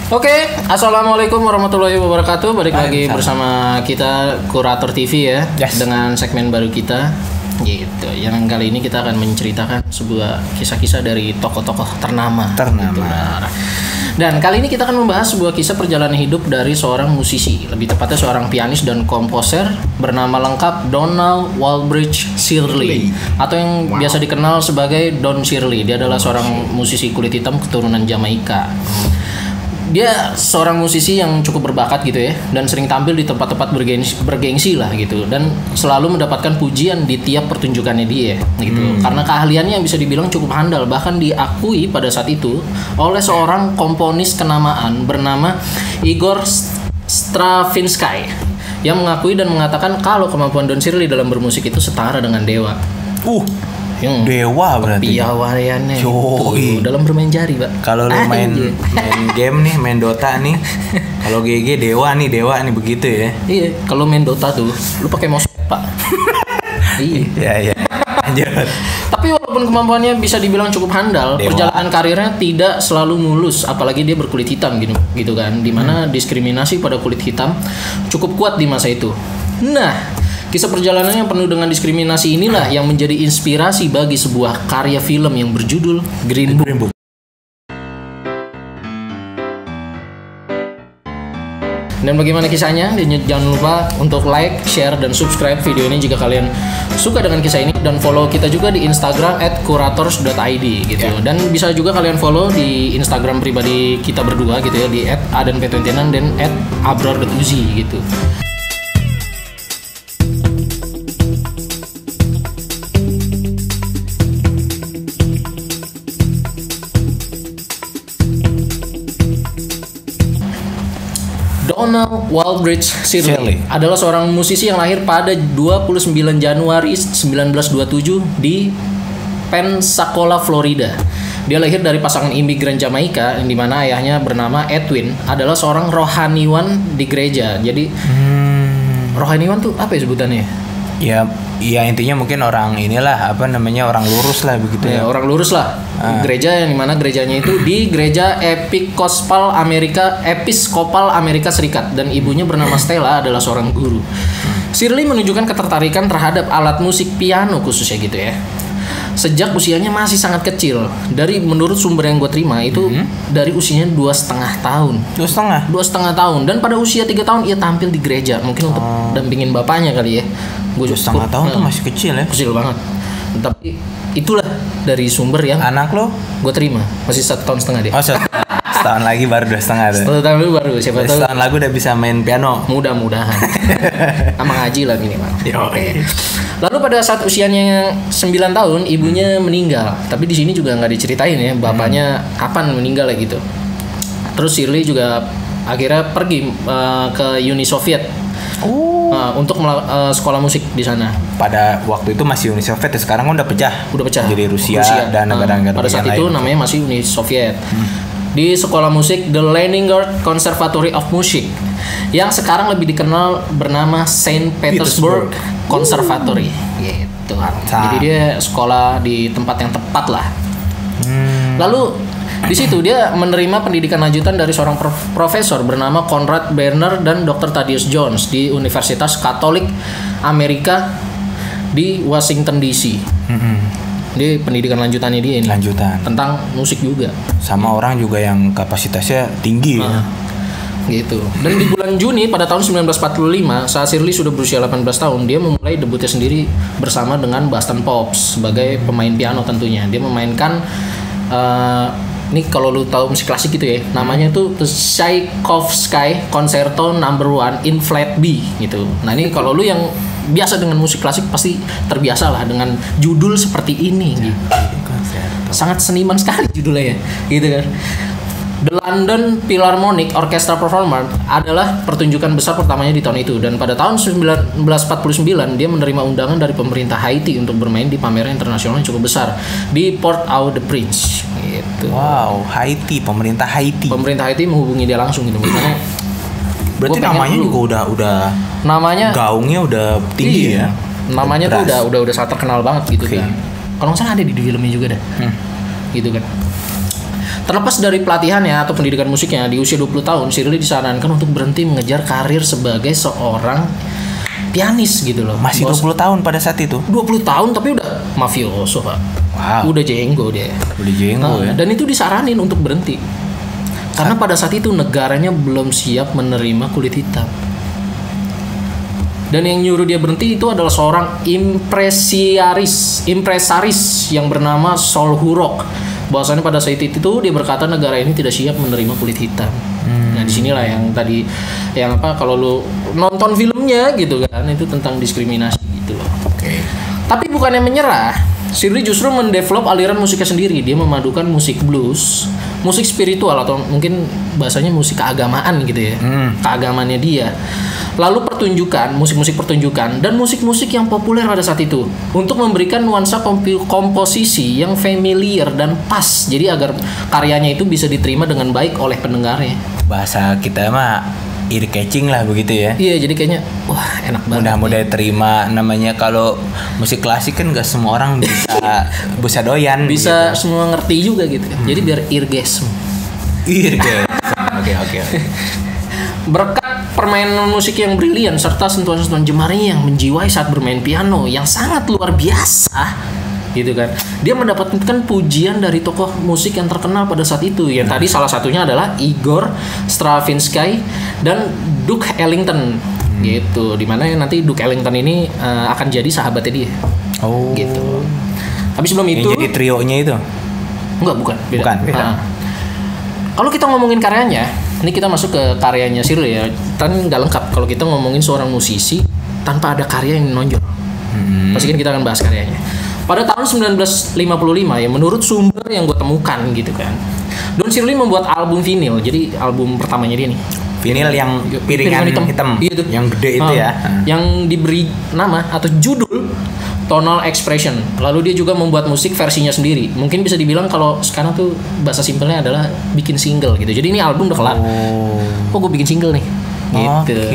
Oke, assalamualaikum warahmatullahi wabarakatuh. Balik lagi bersama kita Kurator TV ya, dengan segmen baru kita. Gitu. Yang kali ini kita akan menceritakan sebuah kisah-kisah dari tokoh-tokoh ternama. Gitu. Dan kali ini kita akan membahas sebuah kisah perjalanan hidup dari seorang musisi, lebih tepatnya seorang pianis dan komposer bernama lengkap Donald Wallbridge Shirley, atau yang biasa dikenal sebagai Don Shirley. Dia adalah seorang musisi kulit hitam keturunan Jamaika. Dia seorang musisi yang cukup berbakat gitu ya, dan sering tampil di tempat-tempat bergengsi lah gitu, dan selalu mendapatkan pujian di tiap pertunjukannya dia gitu. Karena keahliannya yang bisa dibilang cukup handal, bahkan diakui pada saat itu oleh seorang komponis kenamaan bernama Igor Stravinsky, yang mengakui dan mengatakan kalau kemampuan Don Shirley dalam bermusik itu setara dengan dewa. Dewa berarti. Piawaiannya itu dalam bermain jari, Pak. Kalau lu main game nih, main Dota nih. Kalau GG dewa nih begitu ya. Iya, kalau main Dota tuh lu pakai mouse, Pak. Iya. Lanjut. Tapi walaupun kemampuannya bisa dibilang cukup handal, perjalanan karirnya tidak selalu mulus, apalagi dia berkulit hitam gitu kan, dimana diskriminasi pada kulit hitam cukup kuat di masa itu. Nah, kisah perjalanan yang penuh dengan diskriminasi inilah yang menjadi inspirasi bagi sebuah karya film yang berjudul Green Book. Dan bagaimana kisahnya? Jangan lupa untuk like, share, dan subscribe video ini jika kalian suka dengan kisah ini, dan follow kita juga di Instagram @curators.id gitu. Dan bisa juga kalian follow di Instagram pribadi kita berdua gitu ya, di @adanp29 dan @abror.uzi gitu. Donald Wallbridge Shirley adalah seorang musisi yang lahir pada 29 Januari 1927 di Pensacola, Florida. Dia lahir dari pasangan imigran Jamaika, di mana ayahnya bernama Edwin adalah seorang rohaniwan di gereja. Jadi rohaniwan tuh apa ya sebutannya? Ya intinya mungkin orang orang lurus lah begitu ya. Orang lurus lah. Gereja yang dimana gerejanya itu di Gereja Episkopal Amerika Serikat, dan ibunya bernama Stella adalah seorang guru. Shirley menunjukkan ketertarikan terhadap alat musik piano khususnya gitu ya, sejak usianya masih sangat kecil. Menurut sumber yang gue terima itu dari usianya 2,5 tahun. 2,5 tahun. Dan pada usia 3 tahun ia tampil di gereja, mungkin untuk dampingin bapaknya kali ya. 2,5 tahun tuh masih kecil ya. Kecil banget. Tapi itulah dari sumber yang anak lo gue terima. Masih 1,5 tahun dia. Setahun lagi baru 2,5 tuh. 1 tahun dulu baru, siapa tahu. Setahun lagi udah bisa main piano. Mudah-mudahan. Sama ngaji lah minimal. Oke. Lalu pada saat usianya 9 tahun ibunya meninggal. Tapi di sini juga nggak diceritain ya bapaknya kapan meninggal gitu. Terus Shirley juga akhirnya pergi ke Uni Soviet untuk sekolah musik di sana. Pada waktu itu masih Uni Soviet, sekarang kan udah pecah. Jadi Rusia dan negara-negara pada saat itu namanya masih Uni Soviet. Di sekolah musik The Leningrad Conservatory of Music, yang sekarang lebih dikenal bernama Saint Petersburg Conservatory gitu. Jadi dia sekolah di tempat yang tepat lah. Lalu di situ dia menerima pendidikan lanjutan dari seorang profesor bernama Conrad Berner dan Dr. Thaddeus Jones di Universitas Katolik Amerika di Washington DC. Dia pendidikan lanjutannya dia ini. Tentang musik juga. Sama orang juga yang kapasitasnya tinggi ya. Gitu. Dan di bulan Juni pada tahun 1945, saat Shirley sudah berusia 18 tahun, dia memulai debutnya sendiri bersama dengan Boston Pops sebagai pemain piano tentunya. Dia memainkan ini kalau lu tahu musik klasik gitu ya, namanya tuh Tchaikovsky Concerto No. 1 in Flat B gitu. Nah ini kalau lu yang biasa dengan musik klasik pasti terbiasa lah dengan judul seperti ini gitu. Sangat seniman sekali judulnya ya, gitu kan. The London Philharmonic Orchestra Performance adalah pertunjukan besar pertamanya di tahun itu, dan pada tahun 1949 dia menerima undangan dari pemerintah Haiti untuk bermain di pameran internasional yang cukup besar di Port-au-Prince gitu. Wow, Haiti, pemerintah Haiti menghubungi dia langsung gitu. Misalnya, berarti namanya juga udah namanya gaungnya udah tinggi ya. Namanya tuh udah sangat terkenal banget gitu kan. Kalau nggak salah ada di filmnya juga dah. Gitu kan. Terlepas dari pelatihannya atau pendidikan musiknya, di usia 20 tahun Shirley disarankan untuk berhenti mengejar karir sebagai seorang pianis gitu loh. Masih 20 tahun pada saat itu. 20 tahun tapi udah mafioso, Pak. Wow. Udah jenggo dia. Udah jenggo ya. Dan itu disaranin untuk berhenti. Karena pada saat itu negaranya belum siap menerima kulit hitam. Dan yang nyuruh dia berhenti itu adalah seorang impresaris yang bernama Sol Hurok. Bahwasannya pada saat itu dia berkata negara ini tidak siap menerima kulit hitam. Nah disinilah yang tadi kalau lu nonton filmnya gitu kan, itu tentang diskriminasi gitu loh. Oke. Tapi bukannya menyerah, Shirley justru mendevelop aliran musiknya sendiri. Dia memadukan musik blues, musik spiritual atau mungkin bahasanya musik keagamaan gitu ya. Keagamaannya dia. Lalu musik-musik pertunjukan dan musik-musik yang populer pada saat itu untuk memberikan nuansa komposisi yang familiar dan pas. Jadi agar karyanya itu bisa diterima dengan baik oleh pendengarnya. Bahasa kita mah ear catching lah begitu ya. Iya, jadi kayaknya wah enak banget. Mudah-mudahan terima, namanya kalau musik klasik kan gak semua orang bisa doyan. Bisa gitu. Semua ngerti juga gitu. Jadi biar eargasm. Oke. Berkat permainan musik yang brilian serta sentuhan-sentuhan jemarinya yang menjiwai saat bermain piano yang sangat luar biasa gitu kan. Dia mendapatkan pujian dari tokoh musik yang terkenal pada saat itu. Yang tadi salah satunya adalah Igor Stravinsky dan Duke Ellington gitu. Dimana nanti Duke Ellington ini akan jadi sahabatnya dia. Oh. Gitu. Tapi sebelum itu jadi trionya itu? Bukan. Beda. Beda. Kalau kita ngomongin karyanya, ini kita masuk ke karyanya Shirley ya. Kan nggak lengkap kalau kita ngomongin seorang musisi tanpa ada karya yang menonjol. Pasti kan kita akan bahas karyanya. Pada tahun 1955 ya, menurut sumber yang gue temukan gitu kan, Don Shirley membuat album vinyl. Jadi album pertamanya dia nih. Vinyl yang piringan hitam. Iya, yang gede itu ya. Yang diberi nama atau judul Tonal Expression. Lalu dia juga membuat musik versinya sendiri. Mungkin bisa dibilang kalau sekarang tuh bahasa simpelnya adalah bikin single gitu. Jadi ini album udah kelar. Gue bikin single nih. Gitu.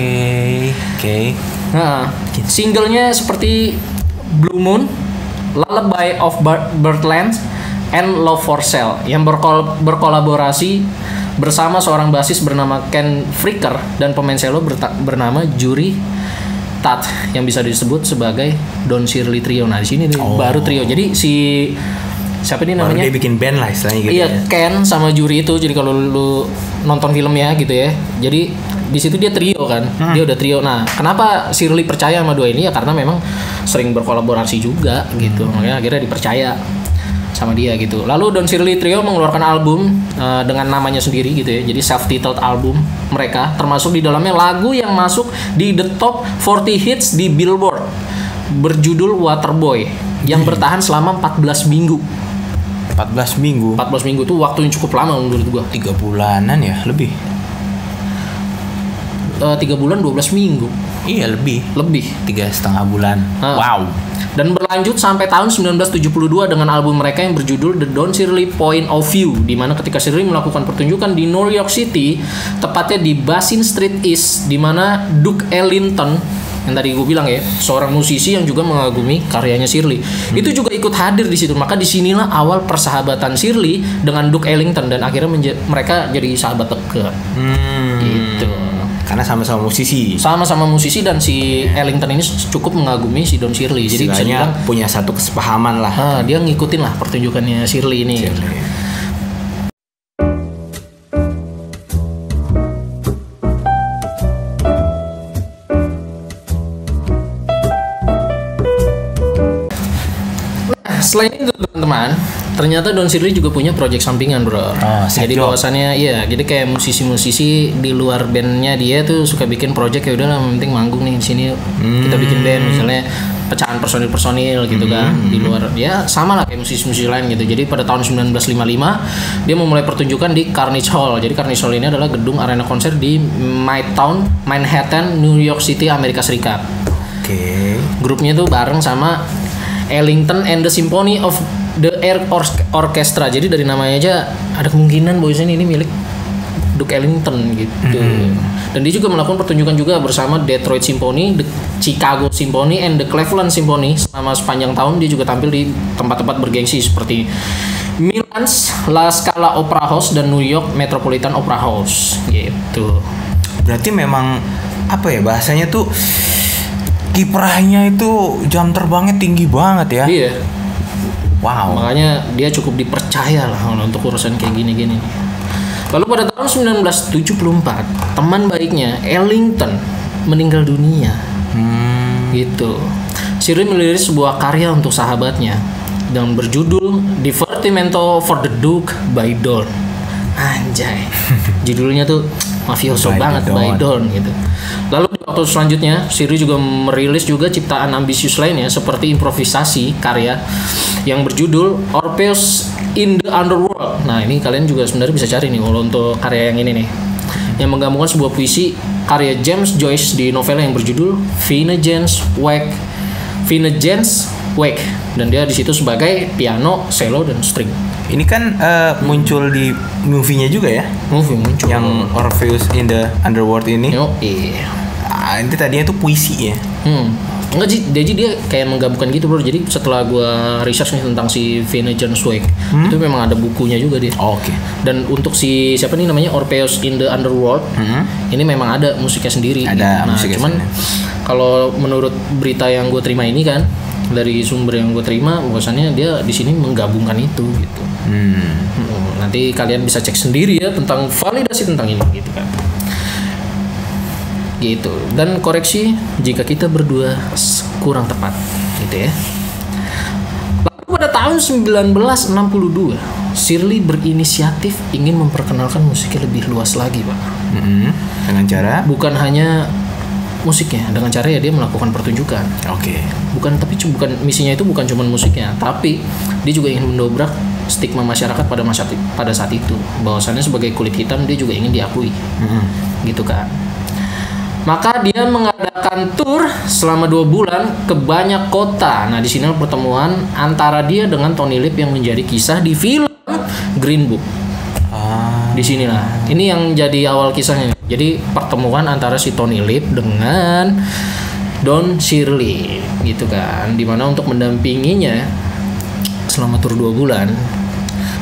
Oke. Nah, singlenya seperti Blue Moon, Lullaby of Birdland, and Love for Sale yang berkolaborasi bersama seorang basis bernama Ken Fricker dan pemain cello bernama Juri Tat yang bisa disebut sebagai Don Shirley Trio. Nah di sini baru trio. Jadi siapa nih namanya? Baru dia bikin band lah istilahnya gitu. Iya, ya. Ken sama Juri itu. Jadi kalau lu nonton filmnya gitu ya. Jadi di situ dia trio kan. Dia udah trio. Nah, kenapa Shirley percaya sama dua ini ya karena memang sering berkolaborasi juga gitu. Makanya akhirnya dipercaya sama dia gitu. Lalu Don Shirley Trio mengeluarkan album dengan namanya sendiri gitu ya. Jadi self-titled album mereka, termasuk di dalamnya lagu yang masuk di the top 40 hits di Billboard berjudul Waterboy yang bertahan selama 14 minggu. 14 minggu. 14 minggu tuh waktu yang cukup lama menurut gua. 3 bulanan ya, lebih. 3 bulan 12 minggu. Iya, lebih. 3,5 bulan. Wow. Dan berlanjut sampai tahun 1972 dengan album mereka yang berjudul The Don Shirley Point of View, di mana ketika Shirley melakukan pertunjukan di New York City, tepatnya di Basin Street East, di mana Duke Ellington yang tadi gue bilang ya, seorang musisi yang juga mengagumi karyanya Shirley, itu juga ikut hadir di situ. Maka disinilah awal persahabatan Shirley dengan Duke Ellington dan akhirnya mereka jadi sahabat dekat. Gitu. Karena sama-sama musisi. Sama-sama musisi dan si Ellington ini cukup mengagumi si Don Shirley. Jadi bisa dibilang punya satu kesepahaman lah. Dia ngikutin lah pertunjukannya Shirley ini. Selain itu teman-teman, ternyata Don Shirley juga punya project sampingan bro. Jadi bahwasannya jadi kayak musisi-musisi di luar bandnya dia tuh suka bikin project, ya udahlah penting manggung nih di sini kita bikin band, misalnya pecahan personil gitu kan di luar, ya sama lah kayak musisi-musisi lain gitu. Jadi pada tahun 1955 dia memulai pertunjukan di Carnegie Hall. Jadi Carnegie Hall ini adalah gedung arena konser di Midtown Manhattan, New York City, Amerika Serikat. Grupnya tuh bareng sama Ellington and the Symphony of the Air Orchestra. Jadi dari namanya aja ada kemungkinan bahwa ini milik Duke Ellington gitu. Dan dia juga melakukan pertunjukan juga bersama Detroit Symphony, the Chicago Symphony, and the Cleveland Symphony. Selama sepanjang tahun dia juga tampil di tempat-tempat bergengsi seperti Milan's La Scala Opera House dan New York Metropolitan Opera House gitu. Berarti memang apa ya bahasanya tuh, kiprahnya itu jam terbangnya tinggi banget ya. Iya. Wow. Makanya dia cukup dipercaya lah untuk urusan kayak gini-gini. Lalu pada tahun 1974, teman baiknya Ellington meninggal dunia. Gitu. Shirley meliris sebuah karya untuk sahabatnya yang berjudul Divertimento for the Duke by Dawn. Anjay. Judulnya tuh mafioso banget, by Dawn gitu. Lalu di waktu selanjutnya, Shirley juga merilis juga ciptaan ambisius lainnya seperti improvisasi karya yang berjudul Orpheus in the Underworld. Nah, ini kalian juga sebenarnya bisa cari nih kalau untuk karya yang ini nih. Yang menggabungkan sebuah puisi karya James Joyce di novel yang berjudul Finnegan's Wake, dan dia di situ sebagai piano, cello dan string. Ini kan muncul di movie-nya juga ya? Movie muncul. Yang Orpheus in the Underworld ini. Iya. Ini tadinya itu puisi ya? Enggak sih, jadi dia kayak menggabungkan gitu bro. Jadi setelah gue research nih tentang si Finnegan's Wake, itu memang ada bukunya juga dia. Oke. Dan untuk si siapa nih namanya Orpheus in the Underworld, ini memang ada musiknya sendiri. Ada musiknya cuman kalau menurut berita yang gue terima ini kan, dari sumber yang gue terima, bahwasannya dia di sini menggabungkan itu gitu. Nanti kalian bisa cek sendiri ya tentang validasi tentang ini gitu kan. Gitu. Dan koreksi jika kita berdua kurang tepat gitu ya. Lalu pada tahun 1962, Shirley berinisiatif ingin memperkenalkan musiknya lebih luas lagi, Pak. Dengan cara? Bukan hanya musiknya, dengan cara ya dia melakukan pertunjukan. Oke. Bukan misinya itu bukan cuma musiknya, tapi dia juga ingin mendobrak stigma masyarakat pada saat itu, bahwasannya sebagai kulit hitam dia juga ingin diakui. Gitu kan. Maka dia mengadakan tour selama 2 bulan ke banyak kota. Nah, di sini pertemuan antara dia dengan Tony Lip yang menjadi kisah di film Green Book. Di sinilah. Ini yang jadi awal kisahnya. Jadi pertemuan antara si Tony Lip dengan Don Shirley gitu kan. Dimana untuk mendampinginya selama tur 2 bulan,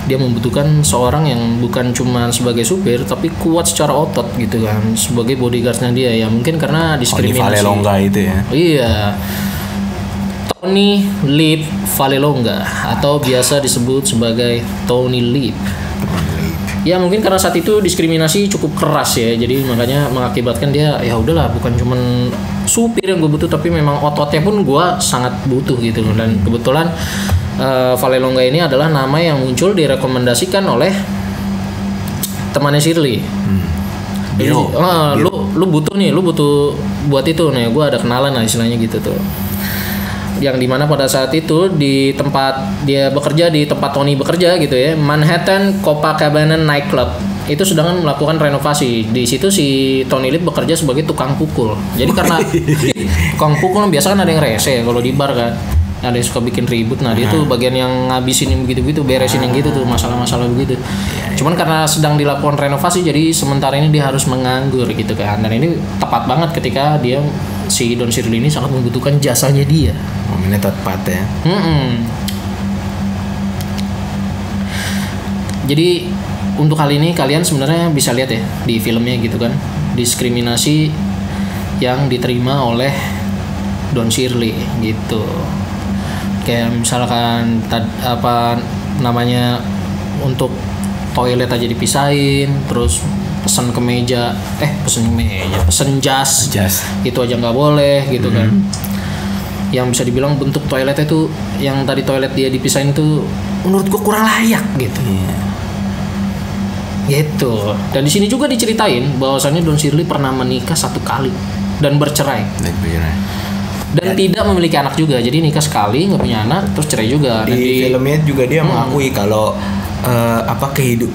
dia membutuhkan seorang yang bukan cuma sebagai supir tapi kuat secara otot gitu kan, sebagai bodyguardnya dia ya, mungkin karena diskriminasi. Tony Vallelonga itu ya. Iya. Tony Lip Vallelonga atau biasa disebut sebagai Tony Lip. Ya mungkin karena saat itu diskriminasi cukup keras ya, jadi makanya mengakibatkan dia ya udahlah, bukan cuma supir yang gue butuh tapi memang ototnya pun gue sangat butuh gitu. Dan kebetulan Vallelonga ini adalah nama yang muncul direkomendasikan oleh temannya Shirley. Jadi, lu butuh buat itu nih, gue ada kenalan lah istilahnya gitu tuh. Yang dimana pada saat itu di tempat dia bekerja, di tempat Tony bekerja gitu ya, Manhattan Copacabana Nightclub itu sedang melakukan renovasi. Di situ si Tony Lip bekerja sebagai tukang pukul. Jadi karena tukang pukul biasa kan ada yang rese kalau di bar kan, ada yang suka bikin ribut. Nah dia tuh bagian yang ngabisin begitu-begitu, beresin yang gitu tuh, masalah-masalah begitu. Cuman karena sedang dilakukan renovasi, jadi sementara ini dia harus menganggur gitu kan. Dan ini tepat banget ketika dia si Don Shirley ini sangat membutuhkan jasanya dia. Ini tepat ya. Jadi untuk kali ini kalian sebenarnya bisa lihat ya di filmnya gitu kan, diskriminasi yang diterima oleh Don Shirley gitu. Kayak misalkan untuk toilet aja dipisahin, terus pesen jas itu aja nggak boleh gitu kan. Yang bisa dibilang bentuk toiletnya tuh, yang tadi toilet dia dipisahin tuh menurut gua kurang layak gitu. Gitu. Dan di sini juga diceritain bahwasannya Don Shirley pernah menikah 1 kali dan bercerai. Dan tidak memiliki anak juga. Jadi nikah sekali, nggak punya anak, terus cerai juga. Di filmnya juga dia mengakui kalau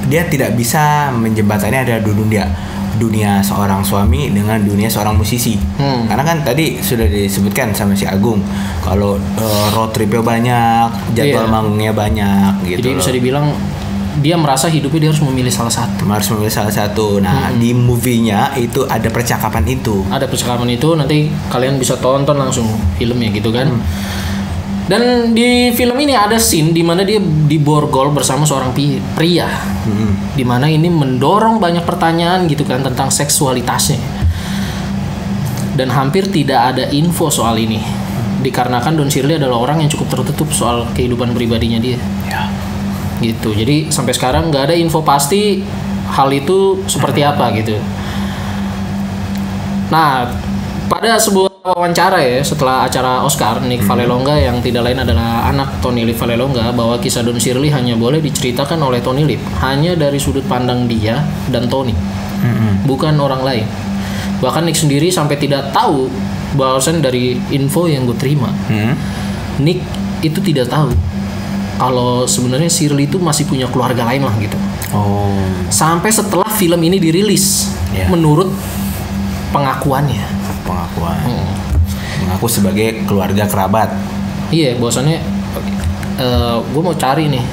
dia tidak bisa menjembatani ada dunia seorang suami dengan dunia seorang musisi. Karena kan tadi sudah disebutkan sama si Agung kalau road tripnya banyak, jadwal manggungnya banyak gitu. Jadi bisa dibilang dia merasa hidupnya dia harus memilih salah satu. Nah, di movie-nya itu ada percakapan itu. Ada percakapan itu, nanti kalian bisa tonton langsung filmnya gitu kan. Dan di film ini ada scene di mana dia diborgol bersama seorang pria, di mana ini mendorong banyak pertanyaan gitu kan tentang seksualitasnya. Dan hampir tidak ada info soal ini, dikarenakan Don Shirley adalah orang yang cukup tertutup soal kehidupan pribadinya dia. Ya. Gitu. Jadi sampai sekarang nggak ada info pasti hal itu seperti apa gitu. Nah, pada sebuah wawancara ya setelah acara Oscar, Nick Vallelonga yang tidak lain adalah anak Tony Lip Vallelonga, bahwa kisah Don Shirley hanya boleh diceritakan oleh Tony Lip, hanya dari sudut pandang dia dan Tony, bukan orang lain. Bahkan Nick sendiri sampai tidak tahu bahwasan dari info yang gue terima, Nick itu tidak tahu kalau sebenarnya Shirley itu masih punya keluarga lain lah gitu. Sampai setelah film ini dirilis, menurut pengakuannya. Mengaku sebagai keluarga kerabat. Iya, bahwasannya gue mau cari nih,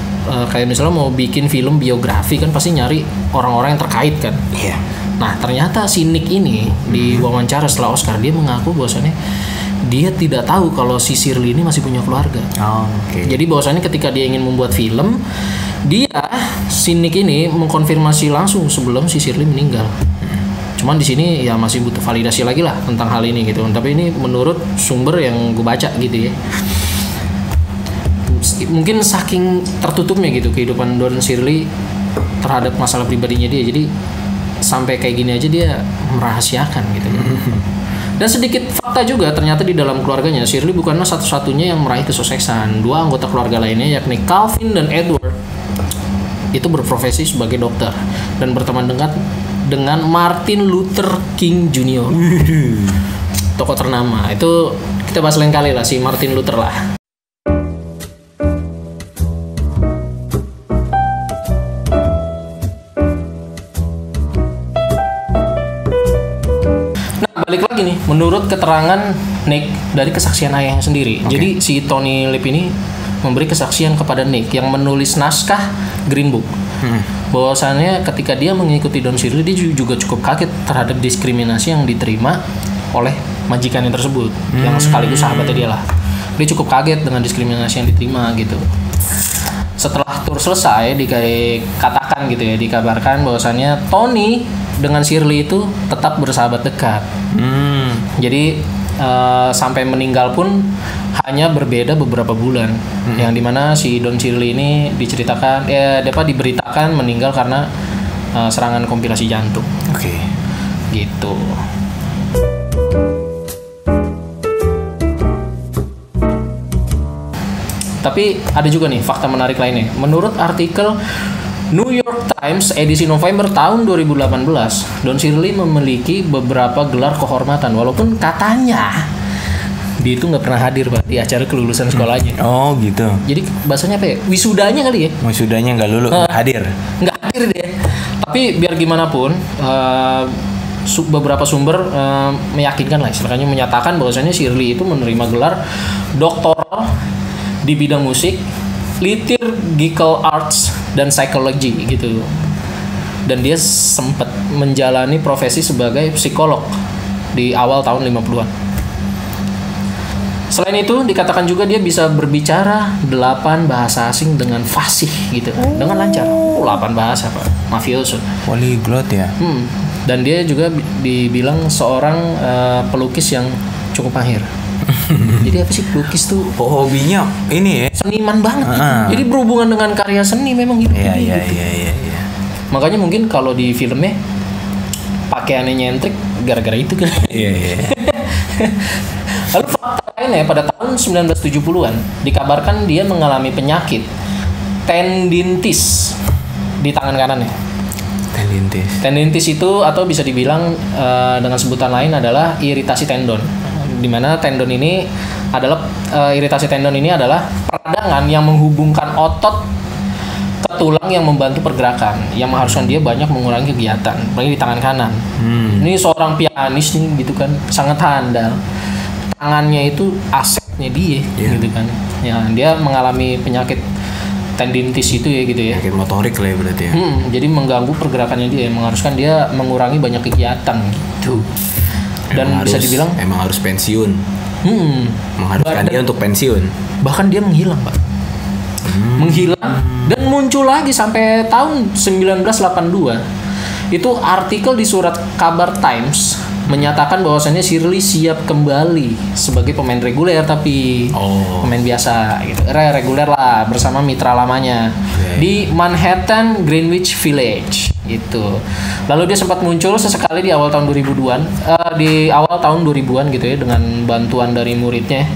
kayak misalnya mau bikin film biografi kan pasti nyari orang-orang yang terkait kan. Iya. Nah ternyata si Nick ini di wawancara setelah Oscar, dia mengaku bahwasannya dia tidak tahu kalau si Shirley ini masih punya keluarga. Jadi bahwasannya ketika dia ingin membuat film, si Nick ini mengkonfirmasi langsung sebelum si Shirley meninggal. Cuman di sini ya masih butuh validasi lagi lah tentang hal ini gitu. Tapi ini menurut sumber yang gue baca gitu ya. Mungkin saking tertutupnya gitu kehidupan Don Shirley terhadap masalah pribadinya dia, jadi sampai kayak gini aja dia merahasiakan gitu. Dan sedikit fakta juga, ternyata di dalam keluarganya Shirley bukanlah satu-satunya yang meraih kesuksesan. 2 anggota keluarga lainnya yakni Calvin dan Edward itu berprofesi sebagai dokter dan berteman dengan Martin Luther King Jr. Tokoh ternama. Itu kita bahas lain kali lah si Martin Luther lah. Nah, balik lagi nih, menurut keterangan Nick dari kesaksian ayahnya sendiri. Jadi si Tony Lip ini memberi kesaksian kepada Nick yang menulis naskah Green Book. Bahwasannya ketika dia mengikuti Don Shirley, dia juga cukup kaget terhadap diskriminasi yang diterima oleh majikannya tersebut, yang sekaligus sahabatnya dia lah. Dia cukup kaget dengan diskriminasi yang diterima gitu. Setelah tur selesai, dikatakan gitu ya, dikabarkan bahwasannya Tony dengan Shirley itu tetap bersahabat dekat. Jadi sampai meninggal pun hanya berbeda beberapa bulan, yang dimana si Don Shirley ini diberitakan meninggal karena serangan kompilasi jantung. Gitu. Tapi ada juga nih fakta menarik lainnya. Menurut artikel New York Times edisi November tahun 2018, Don Shirley memiliki beberapa gelar kehormatan, walaupun katanya dia itu nggak pernah hadir Pak di acara kelulusan sekolahnya. Gitu. Jadi bahasanya apa ya? Wisudanya kali ya? Wisudanya nggak hadir. Nggak hadir dia. Tapi biar gimana pun, beberapa sumber meyakinkan lah, istilahnya menyatakan bahwasanya Shirley itu menerima gelar doktoral di bidang musik, liturgical arts, dan psychology gitu. Dan dia sempat menjalani profesi sebagai psikolog di awal tahun 50-an. Selain itu, dikatakan juga dia bisa berbicara 8 bahasa asing dengan fasih gitu, dengan lancar. 8 bahasa Pak, mafioso. Polyglot ya. Dan dia juga dibilang seorang pelukis yang cukup mahir. Jadi apa sih pelukis tuh? Hobinya ini ya. Seniman banget gitu. Jadi berhubungan dengan karya seni memang gitu. Iya. Makanya mungkin kalau di filmnya pakaiannya nyentrik gara-gara itu kan. Iya. Lalu fakta lainnya, pada tahun 1970-an dikabarkan dia mengalami penyakit tendinitis di tangan kanannya. Tendinitis itu atau bisa dibilang dengan sebutan lain adalah iritasi tendon. Di mana tendon ini adalah iritasi tendon ini adalah peradangan yang menghubungkan otot ke tulang yang membantu pergerakan, yang mengharuskan dia banyak mengurangi kegiatan, apalagi di tangan kanan. Ini seorang pianis nih gitu kan, sangat handal. Tangannya itu asetnya dia gitu kan. Ya, dia mengalami penyakit tendinitis itu ya gitu ya. Penyakit motorik lah ya berarti ya. Jadi mengganggu pergerakannya dia, mengharuskan dia mengurangi banyak kegiatan gitu. Dan bisa dibilang emang harus pensiun. Mengharuskan dia untuk pensiun. Bahkan dia menghilang, Pak. Menghilang dan muncul lagi sampai tahun 1982. Itu artikel di surat kabar Times menyatakan bahwasannya Shirley siap kembali sebagai pemain reguler, tapi pemain biasa gitu, reguler lah bersama mitra lamanya di Manhattan Greenwich Village gitu. Lalu dia sempat muncul sesekali di awal tahun 2000-an, di awal tahun 2000-an gitu ya, dengan bantuan dari muridnya.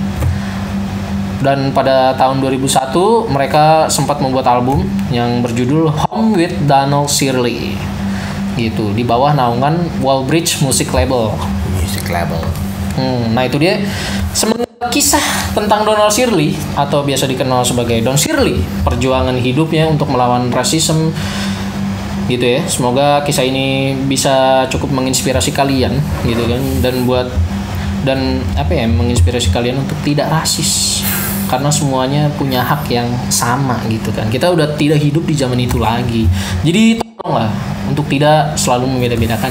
Dan pada tahun 2001 mereka sempat membuat album yang berjudul Home with Donald Shirley gitu, di bawah naungan Wallbridge Music Label. Nah itu dia sebenarnya kisah tentang Donald Shirley, atau biasa dikenal sebagai Don Shirley, perjuangan hidupnya untuk melawan rasisme gitu ya. Semoga kisah ini bisa cukup menginspirasi kalian gitu kan, dan menginspirasi kalian untuk tidak rasis, karena semuanya punya hak yang sama gitu kan. Kita udah tidak hidup di zaman itu lagi, jadi tolonglah untuk tidak selalu membeda-bedakan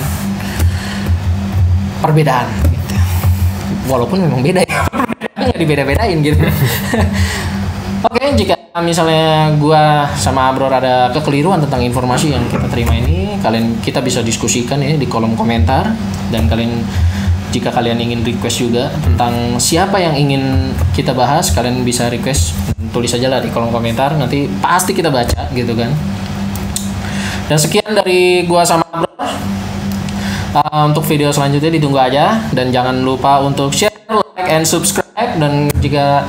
perbedaan gitu. Walaupun memang beda ya, nggak dibeda-bedain gitu. Oke, jika misalnya gua sama Abror ada kekeliruan tentang informasi yang kita terima ini, kita bisa diskusikan ya di kolom komentar. Dan jika kalian ingin request juga tentang siapa yang ingin kita bahas, kalian bisa request, tulis aja lah di kolom komentar, nanti pasti kita baca gitu kan. Dan sekian dari gua sama Abror. Untuk video selanjutnya ditunggu aja, dan jangan lupa untuk share, like, and subscribe. Dan jika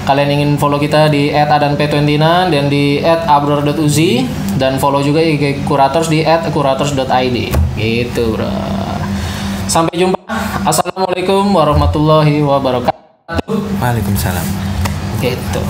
kalian ingin follow kita di @adanp29 dan di @abror.uzi, dan follow juga IG Kurators di @kurators.id gitu, bro. Sampai jumpa. Assalamualaikum warahmatullahi wabarakatuh. Waalaikumsalam. Gitu.